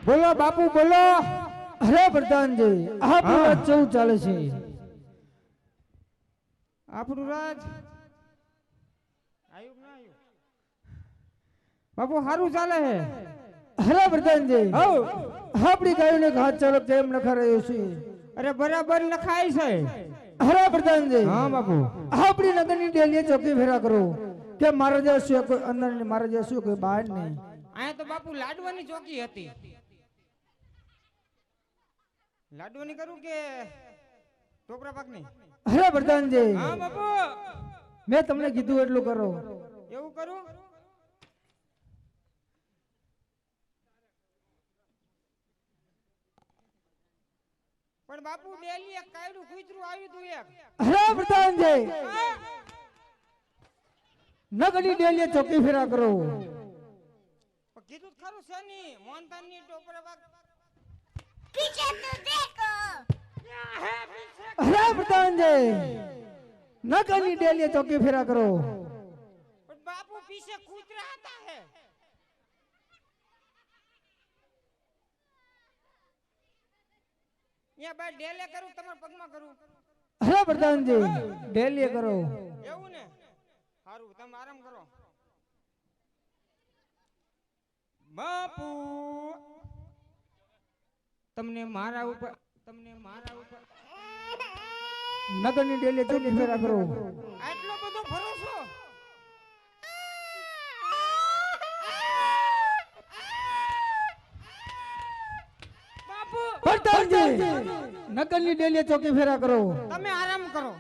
બોલો બાપુ બોલો. અરે પ્રધાનજી આપણું રાજ કેવું ચાલે છે? આપણું રાજ આયુ ના આયુ બાપુ સારું ચાલે હે. અરે પ્રધાનજી આપણી ગાયોને ઘાસ ચાલો કેમ નખા રહ્યો છે? અરે બરાબર લખાય છે. અરે પ્રધાનજી હા બાપુ આપણી નગરની ડેલીએ ચોકી ફેરા કરો કે મારા જેવા શું કોઈ અંદર ને મારા જેવા શું કોઈ બહાર નહીં. અહીંયા તો બાપુ લાડવાની ચોકી હતી. લાડવાની કરું કે ટોપરા પાકની? અરે પ્રધાનજી હા બાપુ મેં તમને કીધું એટલું કરો. એવું કરું. પણ બાપુ ડેલી એક કાયડું કૂતરું આવ્યું તું એક. અરે પ્રધાનજી નગરની ડેલીએ ચોકી ફેરા કરો. પણ કીધું ખરું છે ની મોહનતાન ની ટોપરા પાક. पीछे तो देखो અરે પ્રધાનજી નગરની ડેલીએ ચોકી ફેરા કરો. પણ બાપુ પીછે કૂતરા હતા હે. યા બાર ડેલે કરું તમારા પગમાં કરું. અરે પ્રધાનજી ડેલીએ કરો. એવું ને સારું તમે આરામ કરો. બાપુ તમને મારા ઉપર નગરની ડેલીએ ચોકી ફેરા કરો. આટલો બધો ભરોસો? બાપુ પ્રધાનજી નગરની ડેલીએ ચોકી ફેરા કરો. તમે આરામ કરો.